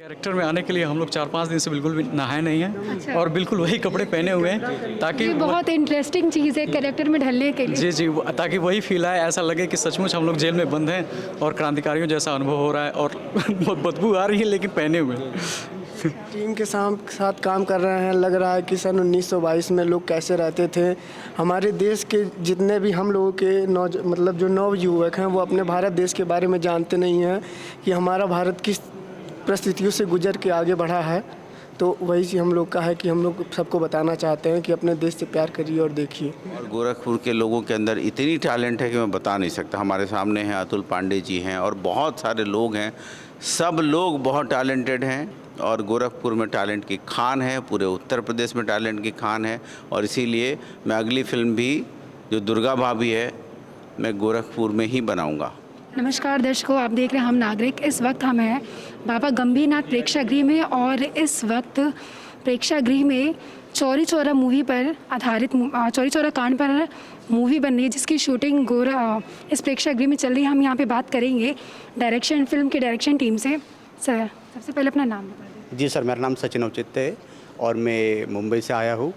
Character में आने के लिए हम लोग 4-5 दिन से बिल्कुल भी नहाए नहीं हैं। अच्छा। और बिल्कुल वही कपड़े पहने हुए हैं ताकि ये बहुत इंटरेस्टिंग चीज़ है कैरेक्टर में ढलने के लिए। जी जी ताकि वही फील आए, ऐसा लगे कि सचमुच हम लोग जेल में बंद हैं और क्रांतिकारियों जैसा अनुभव हो रहा है और बहुत बदबू आ रही है लेकिन पहने हुए हैं। टीम के साथ काम कर रहे हैं। लग रहा है कि सन 1922 में लोग कैसे रहते थे। हमारे देश के जितने भी हम लोगों के मतलब जो नवयुवक हैं वो अपने भारत देश के बारे में जानते नहीं हैं कि हमारा भारत किस परिस्थितियों से गुजर के आगे बढ़ा है। तो वही चीज़ हम लोग का है कि हम लोग सबको बताना चाहते हैं कि अपने देश से प्यार करिए और देखिए। और गोरखपुर के लोगों के अंदर इतनी टैलेंट है कि मैं बता नहीं सकता। हमारे सामने हैं अतुल पांडे जी हैं और बहुत सारे लोग हैं। सब लोग बहुत टैलेंटेड हैं और गोरखपुर में टैलेंट की खान है, पूरे उत्तर प्रदेश में टैलेंट की खान है। और इसीलिए मैं अगली फिल्म भी जो दुर्गा भाभी है मैं गोरखपुर में ही बनाऊंगा। नमस्कार दर्शकों, आप देख रहे हैं हम नागरिक। इस वक्त हम हैं बाबा गंभीरनाथ प्रेक्षागृह में और इस वक्त प्रेक्षागृह में चौरी चौरा मूवी पर आधारित चौरी चौरा कांड पर मूवी बन रही है जिसकी शूटिंग इस प्रेक्षागृह में चल रही है। हम यहाँ पे बात करेंगे फिल्म के डायरेक्शन टीम से। सर, सबसे पहले अपना नाम बता दें। जी सर, मेरा नाम सचिन औचित्य है और मैं मुंबई से आया हूँ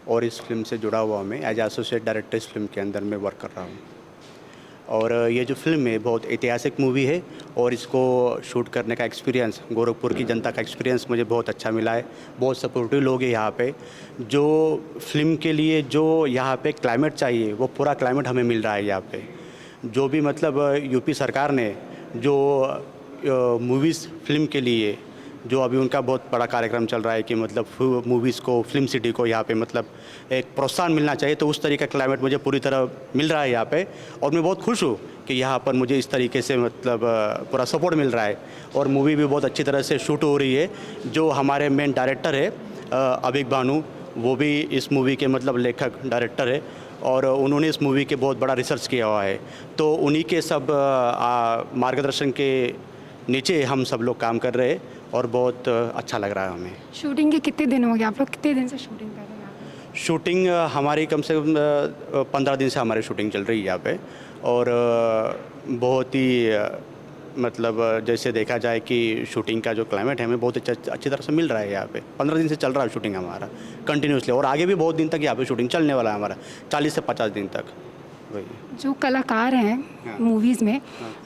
और इस फिल्म से जुड़ा हुआ मैं एज एसोसिएट डायरेक्टर इस फिल्म के अंदर मैं वर्क कर रहा हूँ। और ये जो फिल्म है बहुत ऐतिहासिक मूवी है और इसको शूट करने का एक्सपीरियंस, गोरखपुर की जनता का एक्सपीरियंस मुझे बहुत अच्छा मिला है। बहुत सपोर्टिव लोग हैं यहाँ पे। जो फिल्म के लिए जो यहाँ पे क्लाइमेट चाहिए वो पूरा क्लाइमेट हमें मिल रहा है यहाँ पे। जो भी मतलब यूपी सरकार ने जो मूवीज़ फिल्म के लिए जो अभी उनका बहुत बड़ा कार्यक्रम चल रहा है कि मतलब मूवीज़ को, फिल्म सिटी को यहाँ पे मतलब एक प्रोत्साहन मिलना चाहिए, तो उस तरीके का क्लाइमेट मुझे पूरी तरह मिल रहा है यहाँ पे। और मैं बहुत खुश हूँ कि यहाँ पर मुझे इस तरीके से मतलब पूरा सपोर्ट मिल रहा है और मूवी भी बहुत अच्छी तरह से शूट हो रही है। जो हमारे मेन डायरेक्टर है अभिक भानु, वो भी इस मूवी के मतलब लेखक डायरेक्टर है और उन्होंने इस मूवी के बहुत बड़ा रिसर्च किया हुआ है। तो उन्हीं के सब मार्गदर्शन के नीचे हम सब लोग काम कर रहे हैं और बहुत अच्छा लग रहा है हमें। शूटिंग के कितने दिन हो गए? आप लोग कितने दिन से शूटिंग कर रहे हैं? शूटिंग हमारी कम से कम 15 दिन से हमारी शूटिंग चल रही है यहाँ पे। और बहुत ही मतलब जैसे देखा जाए कि शूटिंग का जो क्लाइमेट है हमें बहुत अच्छी तरह से मिल रहा है यहाँ पे। 15 दिन से चल रहा है शूटिंग हमारा कंटिन्यूसली और आगे भी बहुत दिन तक यहाँ पे शूटिंग चलने वाला है हमारा, 40 से 50 दिन तक। वही जो कलाकार हैं मूवीज़ में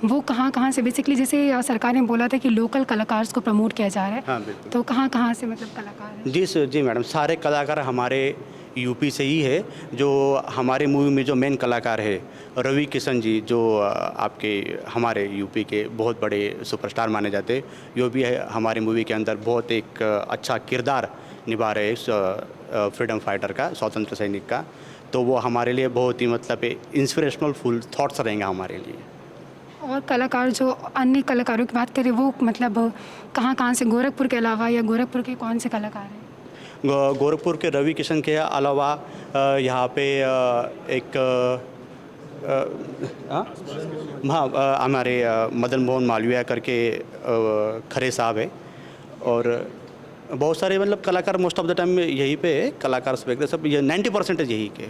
वो कहाँ से बेसिकली, जैसे सरकार ने बोला था कि लोकल कलाकार को प्रमोट किया जा रहा है। हाँ बिल्कुल। तो कहाँ से मतलब कलाकार हैं? जी सर, जी मैडम, सारे कलाकार हमारे यूपी से ही है। जो हमारे मूवी में जो मेन कलाकार है रवि किशन जी, जो आपके हमारे यूपी के बहुत बड़े सुपरस्टार माने जाते, यो भी है हमारे मूवी के अंदर बहुत एक अच्छा किरदार निभा रहे फ्रीडम फाइटर का, स्वतंत्र सैनिक का। तो वो हमारे लिए बहुत ही मतलब इंस्पिरेशनल फुल थॉट्स रहेंगे हमारे लिए। और कलाकार जो अन्य कलाकारों की बात करें वो मतलब कहाँ से, गोरखपुर के अलावा या गोरखपुर के कौन से कलाकार हैं? गोरखपुर के रवि किशन के अलावा यहाँ पे एक हमारे मदन मोहन मालवीय करके खरे साहब है और बहुत सारे मतलब कलाकार मोस्ट ऑफ द टाइम यहीं पे है। कलाकार सब ये 90% यही के।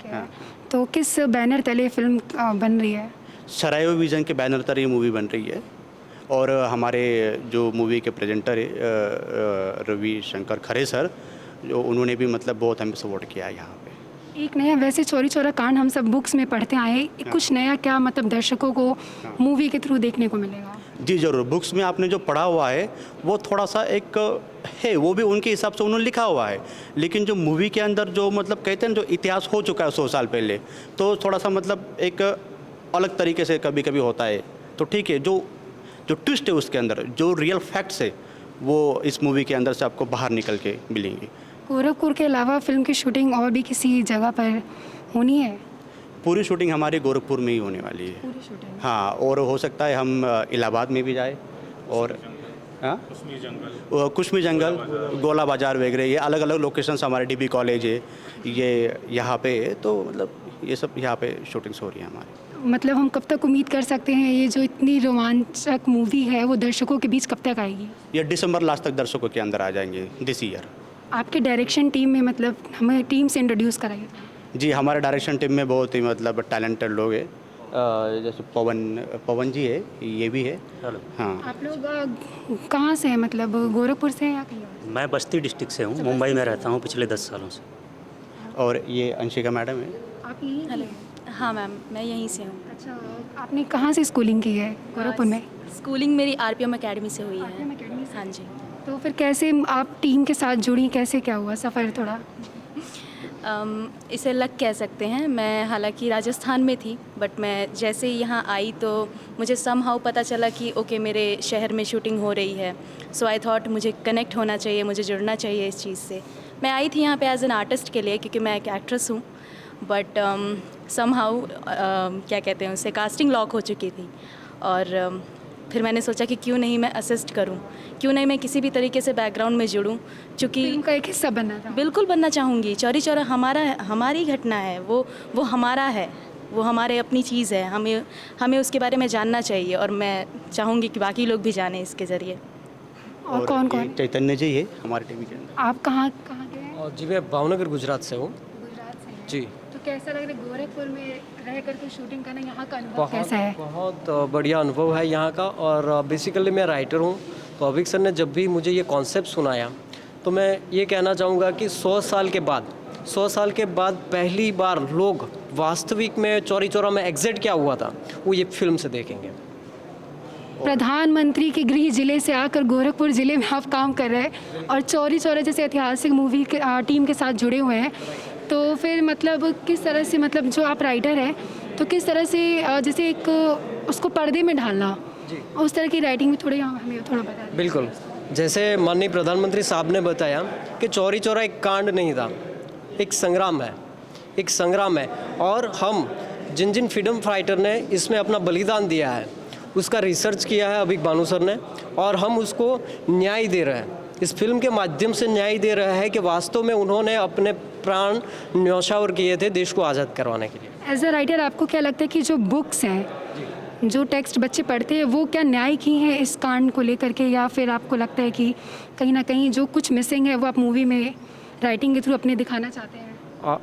हाँ। तो किस बैनर तले फिल्म बन रही है? सरायो विजन के बैनर तले ये मूवी बन रही है और हमारे जो मूवी के प्रेजेंटर है रवि शंकर खरे सर, जो उन्होंने भी मतलब बहुत हमें सपोर्ट किया है यहाँ पे। एक नया, वैसे चौरी चौरा कांड हम सब बुक्स में पढ़ते आए हैं, कुछ नया क्या मतलब दर्शकों को मूवी के थ्रू देखने को मिलेगा? जी ज़रूर, बुक्स में आपने जो पढ़ा हुआ है वो थोड़ा सा एक है, वो भी उनके हिसाब से उन्होंने लिखा हुआ है। लेकिन जो मूवी के अंदर जो मतलब कहते हैं जो इतिहास हो चुका है 100 साल पहले, तो थोड़ा सा मतलब एक अलग तरीके से कभी कभी होता है। तो ठीक है, जो ट्विस्ट है उसके अंदर, जो रियल फैक्ट्स है वो इस मूवी के अंदर से आपको बाहर निकल के मिलेंगे। गोरखपुर के अलावा फिल्म की शूटिंग और भी किसी जगह पर होनी है? पूरी शूटिंग हमारी गोरखपुर में ही होने वाली है। पूरी शूटिंग? हाँ, और हो सकता है हम इलाहाबाद में भी जाए और कुश्मी जंगल, गोला बाज़ार वगैरह, ये अलग अलग लोकेशंस हमारे डीबी कॉलेज है, ये यहाँ पे है। तो मतलब ये सब यहाँ पे शूटिंग्स हो रही है हमारी। मतलब हम कब तक उम्मीद कर सकते हैं ये जो इतनी रोमांचक मूवी है वो दर्शकों के बीच कब तक आएगी? ये दिसंबर लास्ट तक दर्शकों के अंदर आ जाएंगे दिस ईयर। आपके डायरेक्शन टीम में मतलब हमें टीम से इंट्रोड्यूस कराइए। जी, हमारे डायरेक्शन टीम में बहुत ही मतलब टैलेंटेड लोग हैं जैसे पवन जी है, ये भी है। हाँ। आप लोग कहाँ से हैं, मतलब गोरखपुर से हैं या कहीं और? मैं बस्ती डिस्ट्रिक्ट से हूँ, मुंबई में रहता हूँ पिछले 10 सालों से। और ये अंशिका मैडम है। आप यहीं हेलो। हैं? हाँ मैम, मैं यहीं से हूँ। अच्छा, आपने कहाँ से स्कूलिंग की है गोरखपुर में? स्कूलिंग मेरी आरपीएम एकेडमी से हुई है। RPM Academy से? हाँ जी। तो फिर कैसे आप टीम के साथ जुड़ी, कैसे क्या हुआ सफ़र थोड़ा? इसे लक कह सकते हैं। मैं हालांकि राजस्थान में थी, बट मैं जैसे ही यहाँ आई तो मुझे समहाउ पता चला कि ओके मेरे शहर में शूटिंग हो रही है। सो आई थॉट मुझे कनेक्ट होना चाहिए, मुझे जुड़ना चाहिए इस चीज़ से। मैं आई थी यहाँ पे एज एन आर्टिस्ट के लिए, क्योंकि मैं एक एक्ट्रेस हूँ, बट समहाउ क्या कहते हैं उसे, कास्टिंग लॉक हो चुकी थी। और फिर मैंने सोचा कि क्यों नहीं मैं असिस्ट करूं, क्यों नहीं मैं किसी भी तरीके से बैकग्राउंड में जुड़ूं, क्योंकि फिल्म का एक हिस्सा बनना था। बिल्कुल बनना चाहूँगी। चौरी चौरा हमारी घटना है, वो हमारा है, वो हमारे अपनी चीज़ है। हमें उसके बारे में जानना चाहिए, और मैं चाहूँगी कि बाकी लोग भी जानें इसके ज़रिए। और कौन ये कौन? चैतन्य जी है हमारे टीम के अंदर। आप कहाँ कहाँ के हैं? और जी मैं भावनगर गुजरात से हूँ। गुजरात से हैं। जी। तो कैसा लग रहा है गोरखपुर में रह करके शूटिंग करना, यहाँ का अनुभव कैसा है? बहुत बढ़िया अनुभव है यहाँ का। और बेसिकली मैं राइटर हूँ, तो अभिक सर ने जब भी मुझे ये कॉन्सेप्ट सुनाया तो मैं ये कहना चाहूँगा कि 100 साल के बाद पहली बार लोग वास्तविक में चौरी चौरा में एग्जिट क्या हुआ था वो ये फिल्म से देखेंगे। प्रधानमंत्री के गृह जिले से आकर गोरखपुर जिले में आप काम कर रहे हैं और चौरी चौरा जैसे ऐतिहासिक मूवी के टीम के साथ जुड़े हुए हैं, तो फिर मतलब किस तरह से, मतलब जो आप राइटर हैं तो किस तरह से जैसे एक उसको पर्दे में ढालना, उस तरह की राइटिंग में थोड़ी हमें थोड़ा बता दें। बिल्कुल, जैसे माननीय प्रधानमंत्री साहब ने बताया कि चौरी चौरा एक कांड नहीं था, एक संग्राम है। और हम जिन फ्रीडम फाइटर ने इसमें अपना बलिदान दिया है उसका रिसर्च किया है अभिक भानु सर ने, और हम उसको न्याय दे रहे हैं। इस फिल्म के माध्यम से न्याय दे रहा है कि वास्तव में उन्होंने अपने प्राण न्यौछावर किए थे देश को आज़ाद करवाने के लिए। एज अ राइटर आपको क्या लगता है कि जो बुक्स हैं, जो टेक्स्ट बच्चे पढ़ते हैं, वो क्या न्याय की हैं इस कांड को लेकर के, या फिर आपको लगता है कि कहीं ना कहीं जो कुछ मिसिंग है वो आप मूवी में राइटिंग के थ्रू अपने दिखाना चाहते हैं?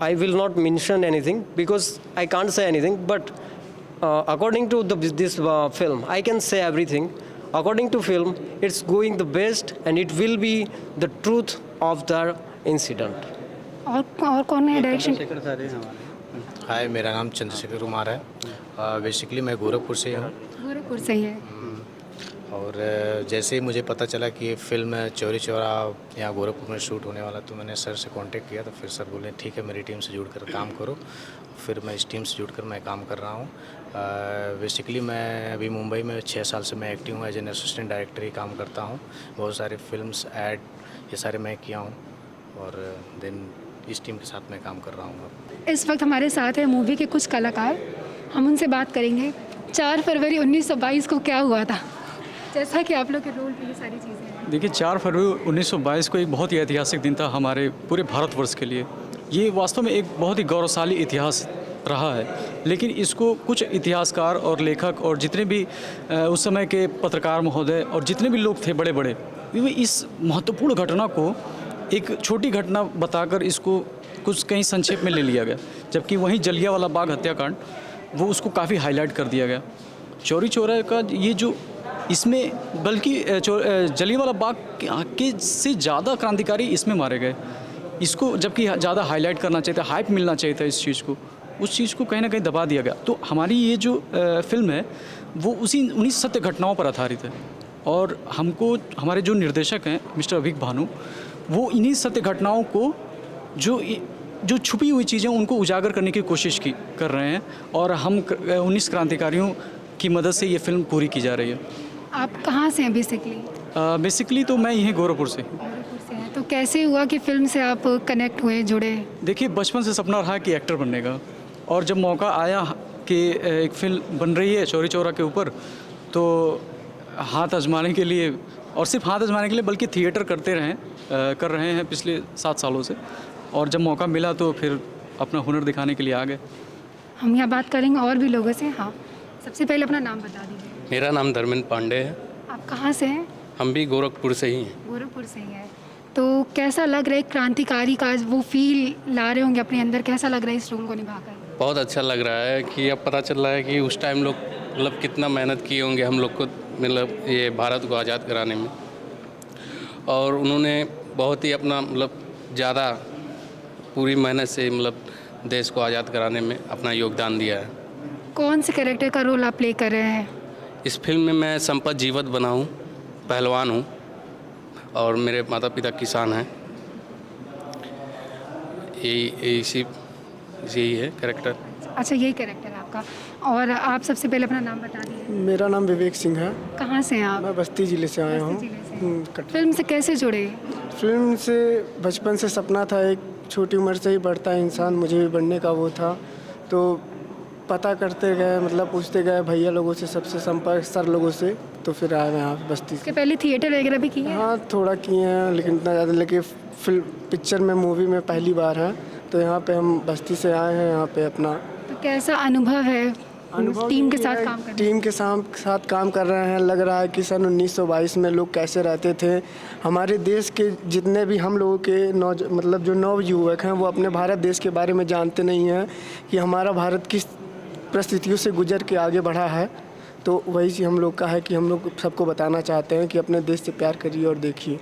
I will not mention anything because I can't say anything, but according to this film, I can say everything. According to film, it's going the best and it will be the truth of the incident. और कौन है direction? Chandrashekhar sir है हमारे। हाय, मेरा नाम चंद्रशेखर कुमार है। Basically मैं गोरखपुर से हूँ। गोरखपुर से ही है। और जैसे ही मुझे पता चला कि ये फिल्म चौरी चौरा यहाँ गोरखपुर में शूट होने वाला, तो मैंने सर से कांटेक्ट किया। तो फिर सर बोले ठीक है, मेरी टीम से जुड़कर काम करो। फिर मैं इस टीम से जुड़कर मैं काम कर रहा हूँ। बेसिकली मैं अभी मुंबई में 6 साल से मैं एक्टिव हूँ, एज एन असिस्टेंट डायरेक्टर ही काम करता हूँ। बहुत सारे फिल्म्स, ऐड, ये सारे मैं किया हूँ, और देन इस टीम के साथ मैं काम कर रहा हूँ। इस वक्त हमारे साथ है मूवी के कुछ कलाकार, हम उनसे बात करेंगे। 4 फरवरी 1922 को क्या हुआ था, जैसा कि आप लोग के रोल पे ये सारी चीज़ें हैं? देखिए, 4 फरवरी 1922 को एक बहुत ही ऐतिहासिक दिन था हमारे पूरे भारतवर्ष के लिए। ये वास्तव में एक बहुत ही गौरवशाली इतिहास रहा है, लेकिन इसको कुछ इतिहासकार और लेखक और जितने भी उस समय के पत्रकार महोदय और जितने भी लोग थे बड़े बड़े, इस महत्वपूर्ण घटना को एक छोटी घटना बताकर इसको कुछ कहीं संक्षेप में ले लिया गया, जबकि वहीं जलियांवाला बाग हत्याकांड वो उसको काफ़ी हाईलाइट कर दिया गया। चौरी चौरा का ये जो इसमें, बल्कि जलियांवाला बाग के से ज़्यादा क्रांतिकारी इसमें मारे गए, इसको जबकि ज़्यादा हाईलाइट करना चाहिए था, हाइप मिलना चाहिए था इस चीज़ को, उस चीज़ को कहीं ना कहीं दबा दिया गया। तो हमारी ये जो फिल्म है वो उन्हीं सत्य घटनाओं पर आधारित है, और हमको हमारे जो निर्देशक हैं मिस्टर अभिक भानु, वो इन्हीं सत्य घटनाओं को जो छुपी हुई चीज़ें उनको उजागर करने की कोशिश कर रहे हैं, और हम 19 क्रांतिकारियों की मदद से ये फिल्म पूरी की जा रही है। आप कहाँ से हैं बेसिकली? बेसिकली तो मैं यहीं गोरखपुर से हूँ। गोरखपुर से हैं। तो कैसे हुआ कि फिल्म से आप कनेक्ट हुए, जुड़े? देखिए, बचपन से सपना रहा कि एक्टर बनने का, और जब मौका आया कि एक फिल्म बन रही है चौरी चौरा के ऊपर, तो हाथ आजमाने के लिए, और सिर्फ हाथ आजमाने के लिए बल्कि थिएटर कर रहे हैं पिछले 7 सालों से, और जब मौका मिला तो फिर अपना हुनर दिखाने के लिए आ गए। हम यहाँ बात करेंगे और भी लोगों से। हाँ, सबसे पहले अपना नाम बता दीजिए। मेरा नाम धर्मेंद्र पांडे है। आप कहाँ से हैं? हम भी गोरखपुर से ही हैं। गोरखपुर से ही है। तो कैसा लग रहा है, क्रांतिकारी का वो फील ला रहे होंगे अपने अंदर, कैसा लग रहा है इस रोल को निभाकर? बहुत अच्छा लग रहा है कि अब पता चल रहा है कि उस टाइम लोग मतलब कितना मेहनत किए होंगे हम लोग को, मतलब ये भारत को आज़ाद कराने में, और उन्होंने बहुत ही अपना मतलब ज़्यादा पूरी मेहनत से मतलब देश को आज़ाद कराने में अपना योगदान दिया है। कौन से कैरेक्टर का रोल आप प्ले कर रहे हैं? इस फिल्म में मैं संपत जीवत बना हूँ, पहलवान हूँ और मेरे माता पिता किसान हैं। यही है कैरेक्टर। अच्छा, यही कैरेक्टर है आपका। और आप सबसे पहले अपना नाम बता दीजिए। मेरा नाम विवेक सिंह है। कहाँ से हैं आप? मैं बस्ती ज़िले से आया हूँ। बस्ती जिले से। फिल्म से कैसे जुड़े? फिल्म से बचपन से सपना था, एक छोटी उम्र से ही बढ़ता है इंसान, मुझे भी बढ़ने का वो था। तो पता करते गए, मतलब पूछते गए भैया लोगों से, सबसे संपर्क सर लोगों से, तो फिर आए मैं यहाँ बस्ती इसके से। पहले थिएटर वगैरह भी किए हैं? हाँ, थोड़ा किए हैं लेकिन इतना ज़्यादा, लेकिन फिल्म पिक्चर में मूवी में पहली बार है। तो यहाँ पे हम बस्ती से आए हैं, यहाँ पे अपना तो कैसा अनुभव है टीम के साथ काम करने? टीम के साथ काम कर रहे हैं। लग रहा है कि सन 1922 में लोग कैसे रहते थे। हमारे देश के जितने भी हम लोगों के मतलब जो नवयुवक हैं, वो अपने भारत देश के बारे में जानते नहीं हैं कि हमारा भारत किस परिस्थितियों से गुजर के आगे बढ़ा है। तो वही चीज़ हम लोग का है कि हम लोग सबको बताना चाहते हैं कि अपने देश से प्यार करिए और देखिए।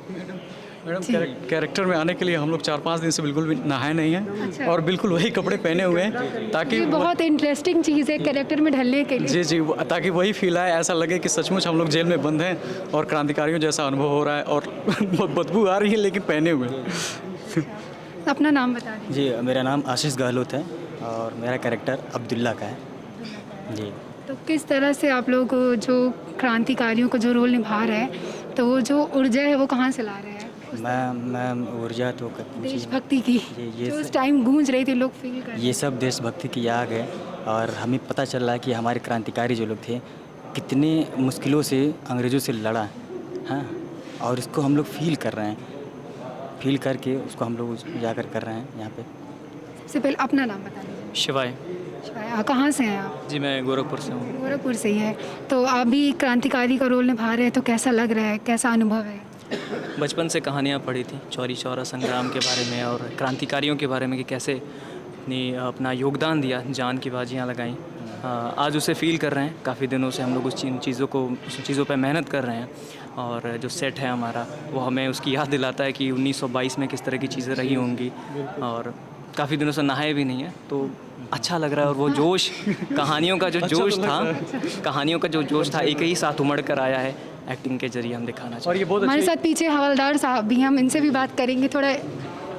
मैडम, कैरेक्टर में आने के लिए हम लोग 4-5 दिन से बिल्कुल भी नहाए नहीं हैं और बिल्कुल वही कपड़े पहने हुए हैं ताकि ये बहुत इंटरेस्टिंग चीज़ है कैरेक्टर में ढलने के लिए। जी, ताकि वही फील आए, ऐसा लगे कि सचमुच हम लोग जेल में बंद हैं और क्रांतिकारियों जैसा अनुभव हो रहा है और बहुत बदबू आ रही है लेकिन पहने हुए हैं। अपना नाम बता दीजिए। जी, मेरा नाम आशीष गहलोत है और मेरा कैरेक्टर अब्दुल्ला का है। जी। तो किस तरह से आप लोग जो क्रांतिकारियों का जो रोल निभा रहे हैं, तो वो जो ऊर्जा है वो कहाँ से ला रहे हैं? मैं ऊर्जा तो देशभक्ति की ये जो उस टाइम गूंज रही थी, लोग फील कर रहे ये सब देशभक्ति की आग है। और हमें पता चल रहा है कि हमारे क्रांतिकारी जो लोग थे कितने मुश्किलों से अंग्रेज़ों से लड़ा, हाँ, और इसको हम लोग फील कर रहे हैं, फील करके उसको हम लोग उजागर कर रहे हैं यहाँ पे। सबसे पहले अपना नाम बता दीजिए। शिवाय। कहाँ से हैं आप? जी, मैं गोरखपुर से हूँ। गोरखपुर से ही है। तो आप भी क्रांतिकारी का रोल निभा रहे हैं, तो कैसा लग रहा है, कैसा अनुभव है? बचपन से कहानियाँ पढ़ी थी चौरी चौरा संग्राम के बारे में और क्रांतिकारियों के बारे में कि कैसे अपना योगदान दिया, जान की बाजियाँ लगाईं। आज उसे फील कर रहे हैं। काफ़ी दिनों से हम लोग उस चीज़ों पर मेहनत कर रहे हैं और जो सेट है हमारा वो हमें उसकी याद दिलाता है कि 1922 में किस तरह की चीज़ें रही होंगी। और काफ़ी दिनों से नहाए भी नहीं है तो अच्छा लग रहा है। और वो जोश, कहानियों का जो जोश था एक ही साथ उमड़ कर आया है, एक्टिंग के जरिए हम दिखाना चाहिए। और ये बहुत हमारे साथ पीछे हवलदार साहब भी, हम इनसे भी बात करेंगे थोड़ा।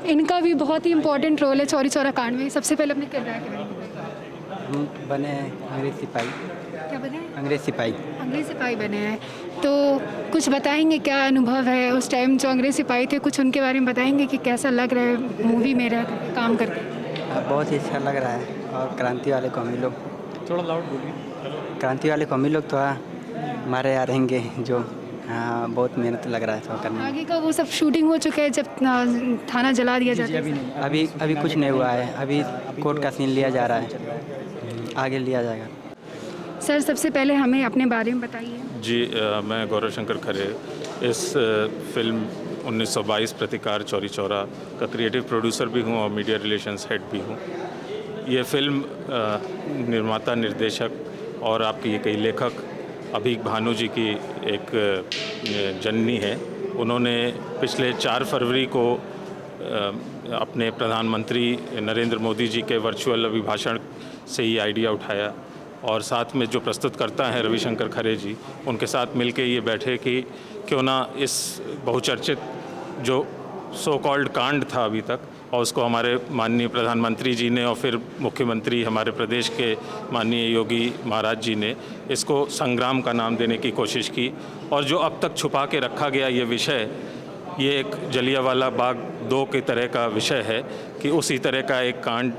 इनका भी बहुत ही इम्पोर्टेंट रोल है चौरी चौरा कांड में। सबसे पहले अपने किरदार के बारे में हम बने अंग्रेज सिपाही। क्या बने? अंग्रेज सिपाही। अंग्रेज सिपाही बने हैं। तो कुछ बताएंगे क्या अनुभव है उस टाइम जो अंग्रेज सिपाही थे, कुछ उनके बारे में बताएंगे कि कैसा लग रहा है मूवी में रह काम करके? बहुत ही अच्छा लग रहा है। और क्रांति वाले को हम लोग, थोड़ा लाउड बोलिए। क्रांति वाले को हम लोग थोड़ा हमारे यहाँ रहेंगे जो, हाँ, बहुत मेहनत लग रहा है तो करने में। आगे का वो सब शूटिंग हो चुका है जब थाना जला दिया जाता है? अभी कुछ नहीं हुआ है। अभी कोर्ट का सीन लिया जा रहा है, आगे लिया जाएगा। सर, सबसे पहले हमें अपने बारे में बताइए। जी, मैं गौरव शंकर खरे इस फिल्म 1922 प्रतिकार चौरी चौरा का क्रिएटिव प्रोड्यूसर भी हूँ और मीडिया रिलेशंस हेड भी हूँ। ये फिल्म निर्माता, निर्देशक और आपकी ये कई लेखक अभीक भानु जी की एक जननी है। उन्होंने पिछले 4 फरवरी को अपने प्रधानमंत्री नरेंद्र मोदी जी के वर्चुअल अभिभाषण से ही आइडिया उठाया और साथ में जो प्रस्तुतकर्ता हैं रविशंकर खरे जी, उनके साथ मिलके ये बैठे कि क्यों ना इस बहुचर्चित जो सो कॉल्ड कांड था अभी तक, और उसको हमारे माननीय प्रधानमंत्री जी ने और फिर मुख्यमंत्री हमारे प्रदेश के माननीय योगी महाराज जी ने इसको संग्राम का नाम देने की कोशिश की। और जो अब तक छुपा के रखा गया ये विषय, ये एक जलियांवाला बाग 2 की तरह का विषय है कि उसी तरह का एक कांड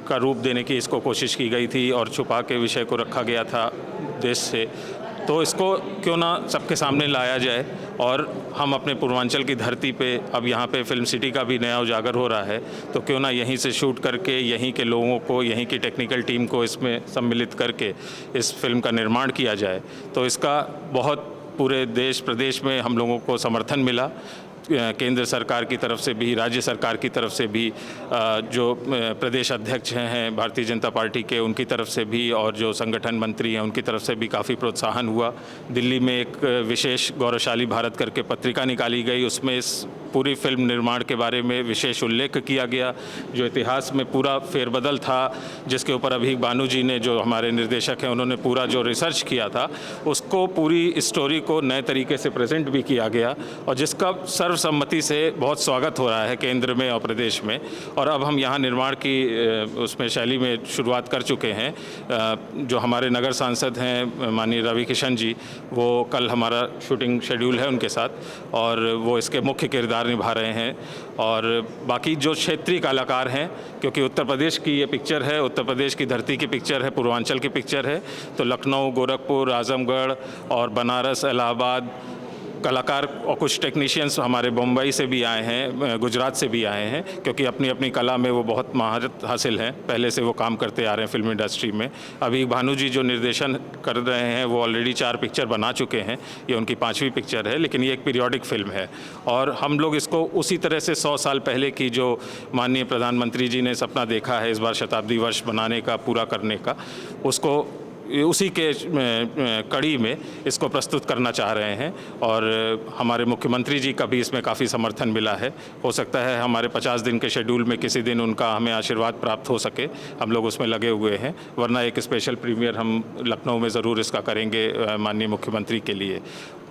का रूप देने की इसको कोशिश की गई थी और छुपा के विषय को रखा गया था देश से। तो इसको क्यों ना सबके सामने लाया जाए और हम अपने पूर्वांचल की धरती पे, अब यहाँ पे फिल्म सिटी का भी नया उजागर हो रहा है, तो क्यों ना यहीं से शूट करके यहीं के लोगों को, यहीं की टेक्निकल टीम को इसमें सम्मिलित करके इस फिल्म का निर्माण किया जाए। तो इसका बहुत पूरे देश प्रदेश में हम लोगों को समर्थन मिला। केंद्र सरकार की तरफ से भी, राज्य सरकार की तरफ से भी, जो प्रदेश अध्यक्ष हैं भारतीय जनता पार्टी के, उनकी तरफ से भी, और जो संगठन मंत्री हैं उनकी तरफ से भी काफ़ी प्रोत्साहन हुआ। दिल्ली में एक विशेष गौरवशाली भारत करके पत्रिका निकाली गई, उसमें इस पूरी फिल्म निर्माण के बारे में विशेष उल्लेख किया गया, जो इतिहास में पूरा फेरबदल था, जिसके ऊपर अभी भानु जी ने, जो हमारे निर्देशक हैं, उन्होंने पूरा जो रिसर्च किया था उसको, पूरी स्टोरी को नए तरीके से प्रेजेंट भी किया गया, और जिसका सर्वसम्मति से बहुत स्वागत हो रहा है केंद्र में और प्रदेश में। और अब हम यहाँ निर्माण की उसमें शैली में शुरुआत कर चुके हैं। जो हमारे नगर सांसद हैं माननीय रवि किशन जी, वो कल हमारा शूटिंग शेड्यूल है उनके साथ, और वो इसके मुख्य किरदार निभा रहे हैं। और बाकी जो क्षेत्रीय कलाकार हैं, क्योंकि उत्तर प्रदेश की ये पिक्चर है, उत्तर प्रदेश की धरती की पिक्चर है, पूर्वांचल की पिक्चर है, तो लखनऊ, गोरखपुर, आजमगढ़ और बनारस, इलाहाबाद कलाकार और कुछ टेक्नीशियंस हमारे मुंबई से भी आए हैं, गुजरात से भी आए हैं, क्योंकि अपनी अपनी कला में वो बहुत महारत हासिल हैं, पहले से वो काम करते आ रहे हैं फिल्म इंडस्ट्री में। अभी भानु जी जो निर्देशन कर रहे हैं वो ऑलरेडी 4 पिक्चर बना चुके हैं, ये उनकी 5वीं पिक्चर है, लेकिन ये एक पीरियोडिक फिल्म है। और हम लोग इसको उसी तरह से 100 साल पहले की जो माननीय प्रधानमंत्री जी ने सपना देखा है इस बार शताब्दी वर्ष बनाने का, पूरा करने का, उसको उसी के कड़ी में इसको प्रस्तुत करना चाह रहे हैं। और हमारे मुख्यमंत्री जी का भी इसमें काफ़ी समर्थन मिला है। हो सकता है हमारे 50 दिन के शेड्यूल में किसी दिन उनका हमें आशीर्वाद प्राप्त हो सके, हम लोग उसमें लगे हुए हैं, वरना एक स्पेशल प्रीमियर हम लखनऊ में ज़रूर इसका करेंगे माननीय मुख्यमंत्री के लिए।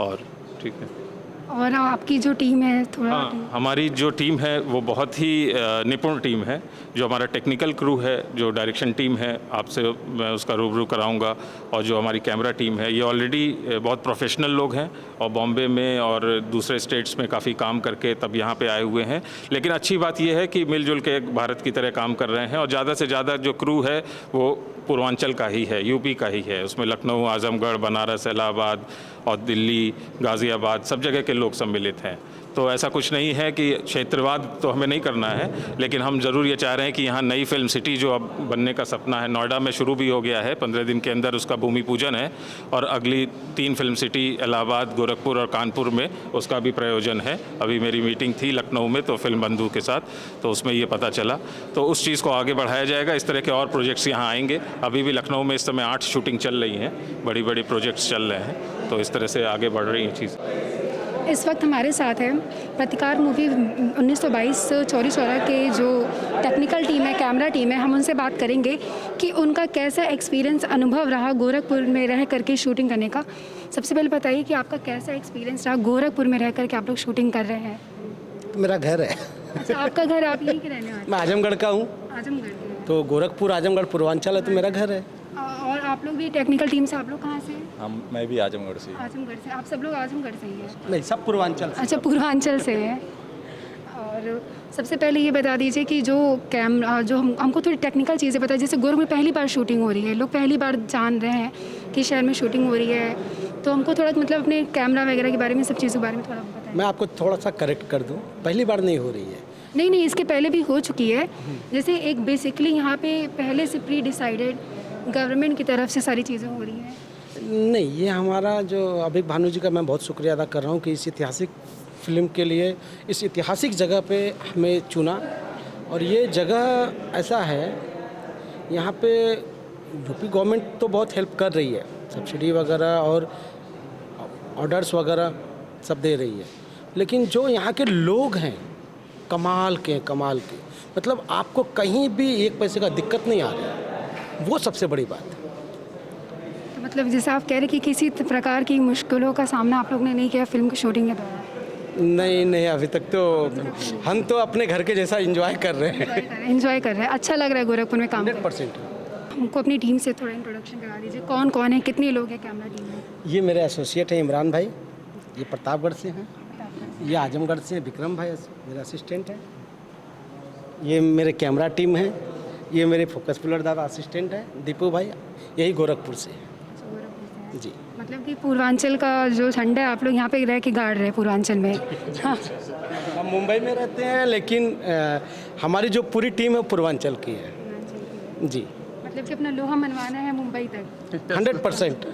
और ठीक है। और आपकी जो टीम है थोड़ा हाँ, हमारी जो टीम है वो बहुत ही निपुण टीम है। जो हमारा टेक्निकल क्रू है, जो डायरेक्शन टीम है, आपसे मैं उसका रूबरू कराऊंगा, और जो हमारी कैमरा टीम है, ये ऑलरेडी बहुत प्रोफेशनल लोग हैं और बॉम्बे में और दूसरे स्टेट्स में काफ़ी काम करके तब यहाँ पे आए हुए हैं। लेकिन अच्छी बात ये है कि मिलजुल के एक भारत की तरह काम कर रहे हैं, और ज़्यादा से ज़्यादा जो क्रू है वो पूर्वांचल का ही है, यूपी का ही है। उसमें लखनऊ, आजमगढ़, बनारस, इलाहाबाद और दिल्ली, गाज़ियाबाद, सब जगह के लोग सम्मिलित हैं। तो ऐसा कुछ नहीं है कि क्षेत्रवाद तो हमें नहीं करना है, लेकिन हम ज़रूर ये चाह रहे हैं कि यहाँ नई फिल्म सिटी जो अब बनने का सपना है, नोएडा में शुरू भी हो गया है, 15 दिन के अंदर उसका भूमि पूजन है, और अगली 3 फिल्म सिटी इलाहाबाद, गोरखपुर और कानपुर में उसका भी प्रयोजन है। अभी मेरी मीटिंग थी लखनऊ में तो फिल्म बंधु के साथ, तो उसमें ये पता चला, तो उस चीज़ को आगे बढ़ाया जाएगा। इस तरह के और प्रोजेक्ट्स यहाँ आएंगे। अभी भी लखनऊ में इस समय 8 शूटिंग चल रही हैं, बड़ी बड़ी प्रोजेक्ट्स चल रहे हैं, तो इस तरह से आगे बढ़ रही हैं चीज़। इस वक्त हमारे साथ है प्रतिकार मूवी 1922 चौरी चौरा के जो टेक्निकल टीम है, कैमरा टीम है। हम उनसे बात करेंगे कि उनका कैसा एक्सपीरियंस, अनुभव रहा गोरखपुर में रह करके शूटिंग करने का। सबसे पहले बताइए कि आपका कैसा एक्सपीरियंस रहा गोरखपुर में रह करके आप लोग शूटिंग कर रहे हैं। मेरा घर है। अच्छा, आपका घर, आप यहीं के रहने वाले? मैं आजमगढ़ का हूँ। आजमगढ़ के? तो गोरखपुर आजमगढ़ पूर्वांचल है, तो मेरा घर है। और आप लोग भी टेक्निकल टीम से, आप लोग कहाँ से हैं? मैं भी आजमगढ़ से। आजमगढ़ से? आप सब लोग आजमगढ़ से ही हैं? नहीं, सब पूर्वांचल से। अच्छा, पूर्वांचल से हैं। और सबसे पहले ये बता दीजिए कि जो कैमरा, जो हमको थोड़ी टेक्निकल चीज़ें पता है, जैसे गोरख में पहली बार शूटिंग हो रही है, लोग पहली बार जान रहे हैं कि शहर में शूटिंग हो रही है, तो हमको थोड़ा मतलब अपने कैमरा वगैरह के बारे में, सब चीज़ों के बारे में थोड़ा बताएं। मैं आपको थोड़ा सा करेक्ट कर दूँ, पहली बार नहीं हो रही है। नहीं, इसके पहले भी हो चुकी है। जैसे एक बेसिकली यहाँ पे पहले से प्री डिसाइडेड गवर्नमेंट की तरफ से सारी चीज़ें हो रही हैं। नहीं, ये हमारा जो अभी भानु जी का मैं बहुत शुक्रिया अदा कर रहा हूँ कि इस ऐतिहासिक फिल्म के लिए इस ऐतिहासिक जगह पे हमें चुना। और ये जगह ऐसा है, यहाँ पे यूपी गवर्नमेंट तो बहुत हेल्प कर रही है, सब्सिडी वगैरह और ऑर्डर्स वगैरह सब दे रही है, लेकिन जो यहाँ के लोग हैं कमाल के, मतलब आपको कहीं भी 1 पैसे का दिक्कत नहीं आ रहा है, वो सबसे बड़ी बात है। तो मतलब जैसे आप कह रहे कि किसी प्रकार की मुश्किलों का सामना आप लोग ने नहीं किया फिल्म की शूटिंग के दौरान? नहीं, अभी तक तो हम तो अपने घर के जैसा एंजॉय कर रहे हैं। एंजॉय कर रहे हैं। अच्छा लग रहा है गोरखपुर में काम? 100%। हमको अपनी टीम से थोड़ा इंट्रोडक्शन करा दीजिए, कौन कौन है, कितने लोग हैं कैमरा टीम में? ये मेरे एसोसिएट हैं इमरान भाई, ये प्रतापगढ़ से हैं, ये आजमगढ़ से विक्रम भाई मेरा असिस्टेंट है, ये मेरे कैमरा टीम है, ये मेरे फोकस पुलर दादा असिस्टेंट है दीपू भाई, यही गोरखपुर से है जी। मतलब कि पूर्वांचल का जो झंडा है आप लोग यहाँ पे रह के गाड़ रहे हैं पूर्वांचल में। हाँ। हम मुंबई में रहते हैं, लेकिन हमारी जो पूरी टीम है पूर्वांचल की है जी। मतलब कि अपना लोहा मनवाना है मुंबई तक। 100%।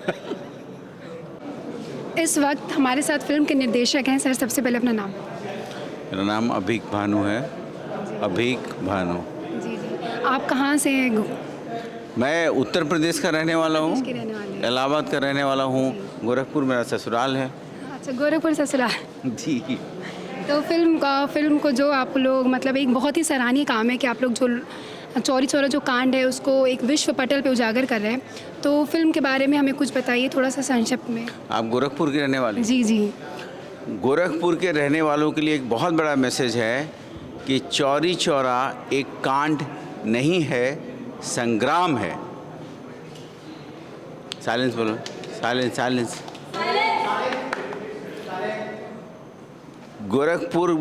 इस वक्त हमारे साथ फिल्म के निर्देशक हैं। सर, सबसे पहले अपना नाम। मेरा नाम अभीक भानु है, अभीक भानु। जी जी। आप कहाँ से हैं? मैं उत्तर प्रदेश का रहने वाला हूँ, के रहने वाले हैं। इलाहाबाद का रहने वाला हूँ, गोरखपुर मेरा ससुराल है। अच्छा, गोरखपुर ससुराल। जी। तो फिल्म को जो आप लोग मतलब एक बहुत ही सराहनीय काम है कि आप लोग जो चौरी चौरा जो कांड है उसको एक विश्व पटल पे उजागर कर रहे हैं। तो फिल्म के बारे में हमें कुछ बताइए थोड़ा सा संक्षिप्त में। आप गोरखपुर के रहने वाले? जी जी। गोरखपुर के रहने वालों के लिए एक बहुत बड़ा मैसेज है कि चौरी चौरा एक कांड नहीं है, संग्राम है। साइलेंस बोलो, साइलेंस साइलेंस। गोरखपुर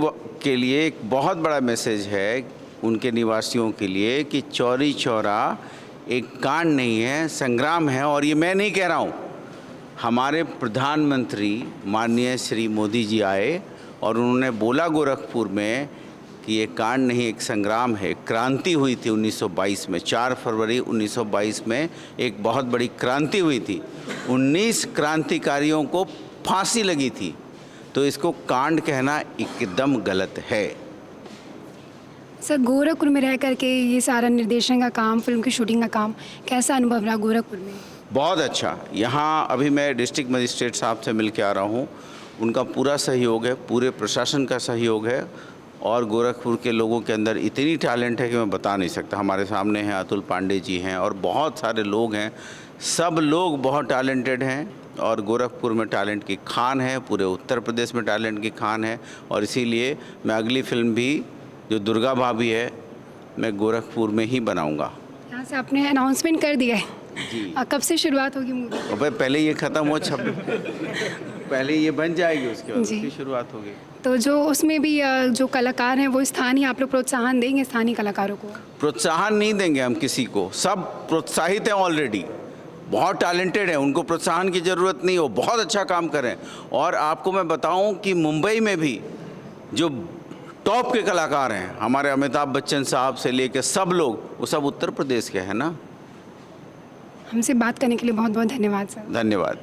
के लिए एक बहुत बड़ा मैसेज है उनके निवासियों के लिए कि चौरी चौरा एक कांड नहीं है, संग्राम है। और ये मैं नहीं कह रहा हूँ, हमारे प्रधानमंत्री माननीय श्री मोदी जी आए और उन्होंने बोला गोरखपुर में कि ये कांड नहीं, एक संग्राम है। क्रांति हुई थी 1922 में, 4 फरवरी 1922 में एक बहुत बड़ी क्रांति हुई थी। 19 क्रांतिकारियों को फांसी लगी थी, तो इसको कांड कहना एकदम गलत है। सर, गोरखपुर में रह करके ये सारा निर्देशन का काम, फिल्म की शूटिंग का काम, कैसा अनुभव रहा गोरखपुर में? बहुत अच्छा। यहाँ अभी मैं डिस्ट्रिक्ट मजिस्ट्रेट साहब से मिल के आ रहा हूँ, उनका पूरा सहयोग है, पूरे प्रशासन का सहयोग है और गोरखपुर के लोगों के अंदर इतनी टैलेंट है कि मैं बता नहीं सकता। हमारे सामने हैं अतुल पांडे जी हैं और बहुत सारे लोग हैं, सब लोग बहुत टैलेंटेड हैं और गोरखपुर में टैलेंट की खान है, पूरे उत्तर प्रदेश में टैलेंट की खान है। और इसीलिए मैं अगली फिल्म भी जो दुर्गा भाभी है मैं गोरखपुर में ही बनाऊंगा। यहाँ से आपने अनाउंसमेंट कर दिया है जी। कब से शुरुआत होगी मूवी? और पहले ये ख़त्म हो, पहले ये बन जाएगी, उसके बाद जी। उसकी शुरुआत होगी। तो जो उसमें भी जो कलाकार हैं वो स्थानीय, आप लोग प्रोत्साहन देंगे स्थानीय कलाकारों को? प्रोत्साहन नहीं देंगे हम किसी को, सब प्रोत्साहित हैं ऑलरेडी, बहुत टैलेंटेड हैं, उनको प्रोत्साहन की ज़रूरत नहीं, वो बहुत अच्छा काम करें। और आपको मैं बताऊं कि मुंबई में भी जो टॉप के कलाकार हैं, हमारे अमिताभ बच्चन साहब से लेकर सब लोग, वो सब उत्तर प्रदेश के हैं ना। हमसे बात करने के लिए बहुत बहुत धन्यवाद सर। धन्यवाद।